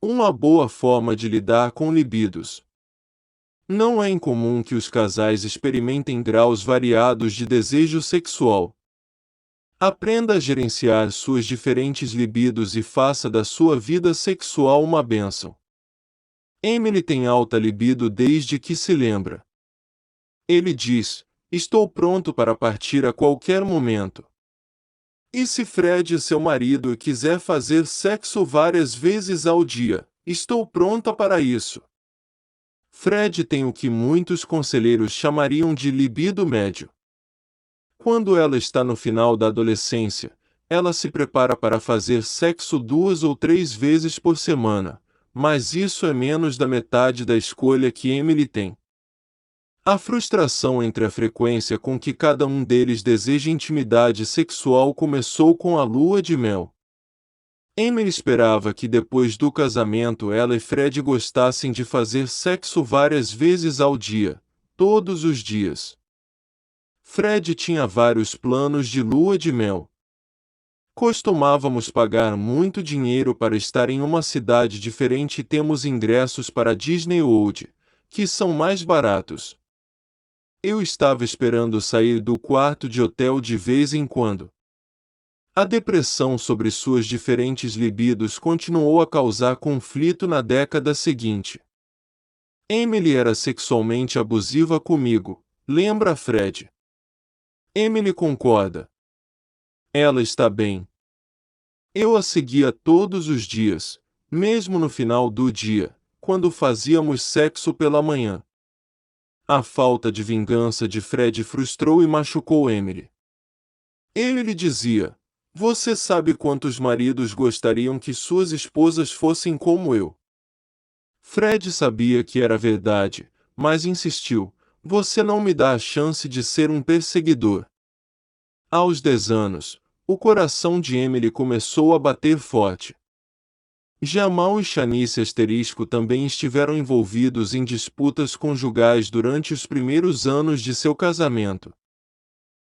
Uma boa forma de lidar com libidos. Não é incomum que os casais experimentem graus variados de desejo sexual. Aprenda a gerenciar suas diferentes libidos e faça da sua vida sexual uma bênção. Emily tem alta libido desde que se lembra. Ele diz: estou pronto para partir a qualquer momento. E se Fred, seu marido, quiser fazer sexo várias vezes ao dia, estou pronta para isso. Fred tem o que muitos conselheiros chamariam de libido médio. Quando ela está no final da adolescência, ela se prepara para fazer sexo 2 ou 3 vezes por semana, mas isso é menos da metade da escolha que Emily tem. A frustração entre a frequência com que cada um deles deseja intimidade sexual começou com a lua de mel. Emily esperava que depois do casamento ela e Fred gostassem de fazer sexo várias vezes ao dia, todos os dias. Fred tinha vários planos de lua de mel. Costumávamos pagar muito dinheiro para estar em uma cidade diferente e temos ingressos para Disney World, que são mais baratos. Eu estava esperando sair do quarto de hotel de vez em quando. A depressão sobre suas diferentes libidos continuou a causar conflito na década seguinte. Emily era sexualmente abusiva comigo, lembra Fred? Emily concorda. Ela está bem. Eu a seguia todos os dias, mesmo no final do dia, quando fazíamos sexo pela manhã. A falta de vingança de Fred frustrou e machucou Emily. Ele lhe dizia: você sabe quantos maridos gostariam que suas esposas fossem como eu? Fred sabia que era verdade, mas insistiu: você não me dá a chance de ser um perseguidor. Aos 10 anos, o coração de Emily começou a bater forte. Jamal e Shanice asterisco também estiveram envolvidos em disputas conjugais durante os primeiros anos de seu casamento.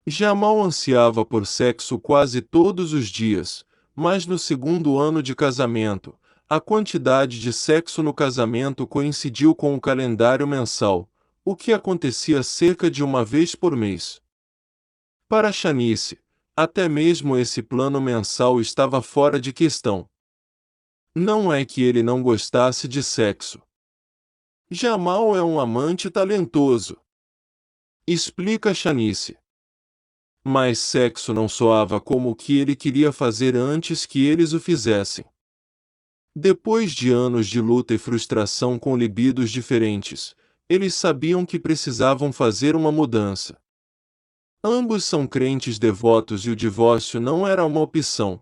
Jamal ansiava por sexo quase todos os dias, mas no segundo ano de casamento, a quantidade de sexo no casamento coincidiu com o calendário mensal, o que acontecia cerca de uma vez por mês. Para Shanice, até mesmo esse plano mensal estava fora de questão. Não é que ele não gostasse de sexo. Jamal é um amante talentoso, explica Shanice. Mas sexo não soava como o que ele queria fazer antes que eles o fizessem. Depois de anos de luta e frustração com libidos diferentes, eles sabiam que precisavam fazer uma mudança. Ambos são crentes devotos e o divórcio não era uma opção.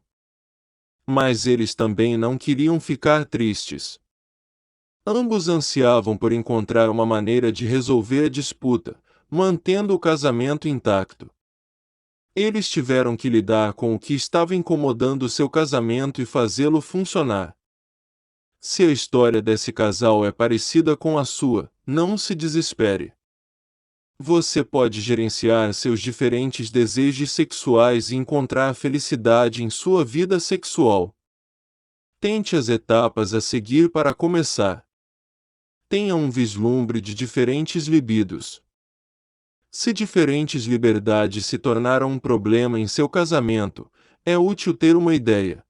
Mas eles também não queriam ficar tristes. Ambos ansiavam por encontrar uma maneira de resolver a disputa, mantendo o casamento intacto. Eles tiveram que lidar com o que estava incomodando seu casamento e fazê-lo funcionar. Se a história desse casal é parecida com a sua, não se desespere. Você pode gerenciar seus diferentes desejos sexuais e encontrar felicidade em sua vida sexual. Tente as etapas a seguir para começar. Tenha um vislumbre de diferentes libidos. Se diferentes liberdades se tornaram um problema em seu casamento, é útil ter uma ideia.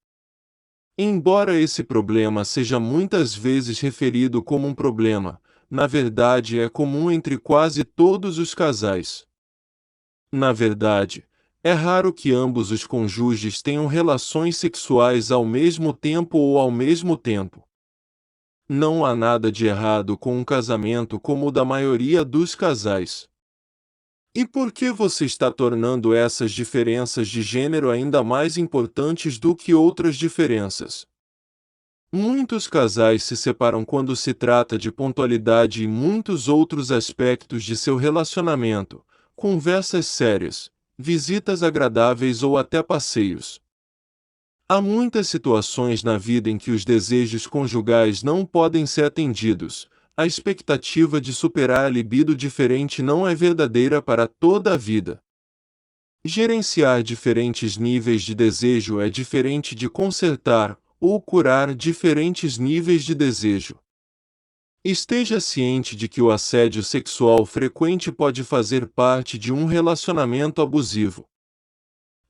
Embora esse problema seja muitas vezes referido como um problema, na verdade é comum entre quase todos os casais. Na verdade, é raro que ambos os cônjuges tenham relações sexuais ao mesmo tempo ou ao mesmo tempo. Não há nada de errado com um casamento como o da maioria dos casais. E por que você está tornando essas diferenças de gênero ainda mais importantes do que outras diferenças? Muitos casais se separam quando se trata de pontualidade e muitos outros aspectos de seu relacionamento, conversas sérias, visitas agradáveis ou até passeios. Há muitas situações na vida em que os desejos conjugais não podem ser atendidos. A expectativa de superar a libido diferente não é verdadeira para toda a vida. Gerenciar diferentes níveis de desejo é diferente de consertar ou curar diferentes níveis de desejo. Esteja ciente de que o assédio sexual frequente pode fazer parte de um relacionamento abusivo.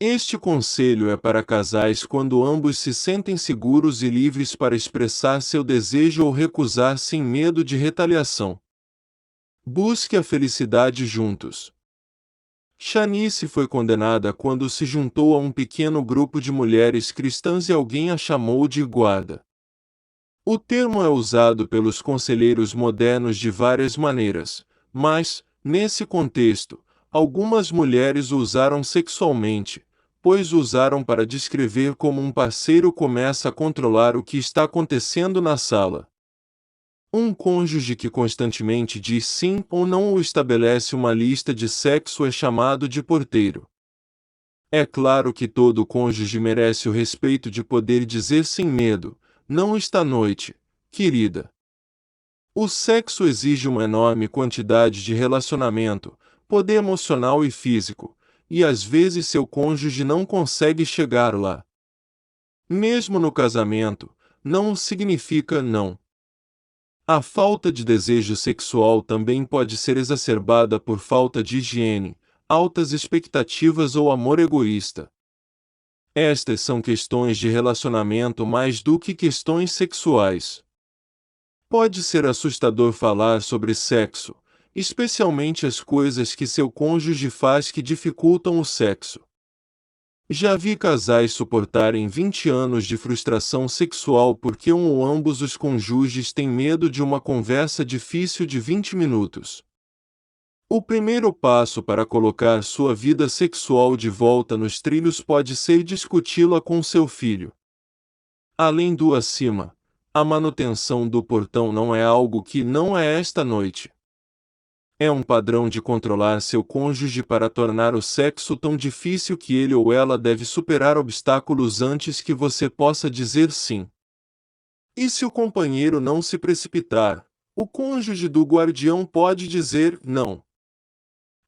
Este conselho é para casais quando ambos se sentem seguros e livres para expressar seu desejo ou recusar sem medo de retaliação. Busque a felicidade juntos. Shanice foi condenada quando se juntou a um pequeno grupo de mulheres cristãs e alguém a chamou de guarda. O termo é usado pelos conselheiros modernos de várias maneiras, mas, nesse contexto, algumas mulheres o usaram sexualmente, pois o usaram para descrever como um parceiro começa a controlar o que está acontecendo na sala. Um cônjuge que constantemente diz sim ou não ou estabelece uma lista de sexo é chamado de porteiro. É claro que todo cônjuge merece o respeito de poder dizer sem medo, não esta noite, querida. O sexo exige uma enorme quantidade de relacionamento, poder emocional e físico, e às vezes seu cônjuge não consegue chegar lá. Mesmo no casamento, não significa não. A falta de desejo sexual também pode ser exacerbada por falta de higiene, altas expectativas ou amor egoísta. Estas são questões de relacionamento mais do que questões sexuais. Pode ser assustador falar sobre sexo, especialmente as coisas que seu cônjuge faz que dificultam o sexo. Já vi casais suportarem 20 anos de frustração sexual porque um ou ambos os cônjuges têm medo de uma conversa difícil de 20 minutos. O primeiro passo para colocar sua vida sexual de volta nos trilhos pode ser discuti-la com seu filho. Além do acima, a manutenção do portão não é algo que não é esta noite. É um padrão de controlar seu cônjuge para tornar o sexo tão difícil que ele ou ela deve superar obstáculos antes que você possa dizer sim. E se o companheiro não se precipitar, o cônjuge do guardião pode dizer não.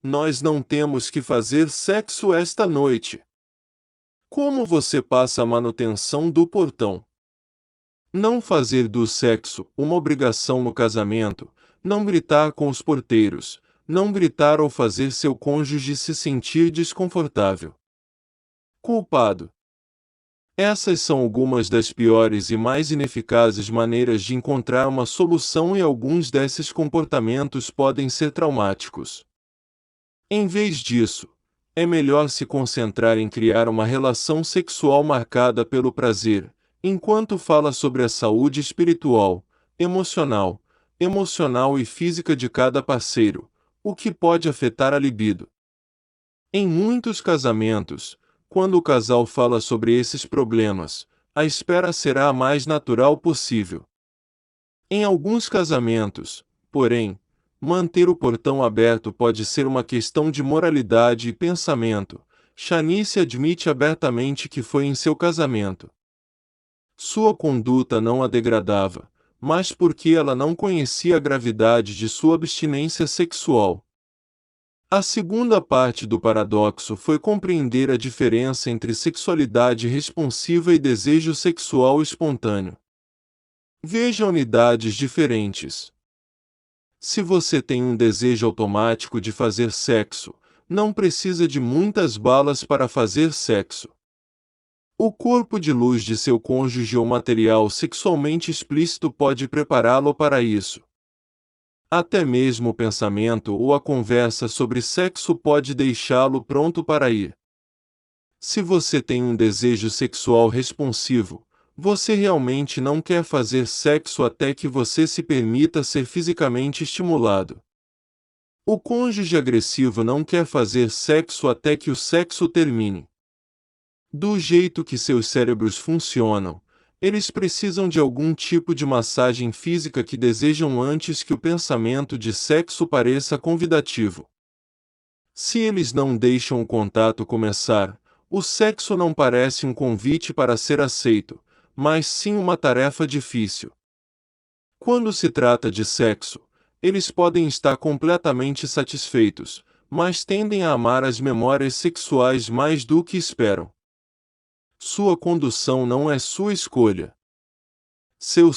Nós não temos que fazer sexo esta noite. Como você passa a manutenção do portão? Não fazer do sexo uma obrigação no casamento, não gritar com os porteiros, não gritar ou fazer seu cônjuge se sentir desconfortável. Culpado. Essas são algumas das piores e mais ineficazes maneiras de encontrar uma solução e alguns desses comportamentos podem ser traumáticos. Em vez disso, é melhor se concentrar em criar uma relação sexual marcada pelo prazer, enquanto fala sobre a saúde espiritual, emocional e física de cada parceiro, o que pode afetar a libido. Em muitos casamentos, quando o casal fala sobre esses problemas, a espera será a mais natural possível. Em alguns casamentos, porém, manter o portão aberto pode ser uma questão de moralidade e pensamento. Shanice admite abertamente que foi em seu casamento. Sua conduta não a degradava, mas porque ela não conhecia a gravidade de sua abstinência sexual. A segunda parte do paradoxo foi compreender a diferença entre sexualidade responsiva e desejo sexual espontâneo. Veja unidades diferentes. Se você tem um desejo automático de fazer sexo, não precisa de muitas balas para fazer sexo. O corpo de luz de seu cônjuge ou material sexualmente explícito pode prepará-lo para isso. Até mesmo o pensamento ou a conversa sobre sexo pode deixá-lo pronto para ir. Se você tem um desejo sexual responsivo, você realmente não quer fazer sexo até que você se permita ser fisicamente estimulado. O cônjuge agressivo não quer fazer sexo até que o sexo termine. Do jeito que seus cérebros funcionam, eles precisam de algum tipo de massagem física que desejam antes que o pensamento de sexo pareça convidativo. Se eles não deixam o contato começar, o sexo não parece um convite para ser aceito, mas sim uma tarefa difícil. Quando se trata de sexo, eles podem estar completamente satisfeitos, mas tendem a amar as memórias sexuais mais do que esperam. Sua condução não é sua escolha. Seu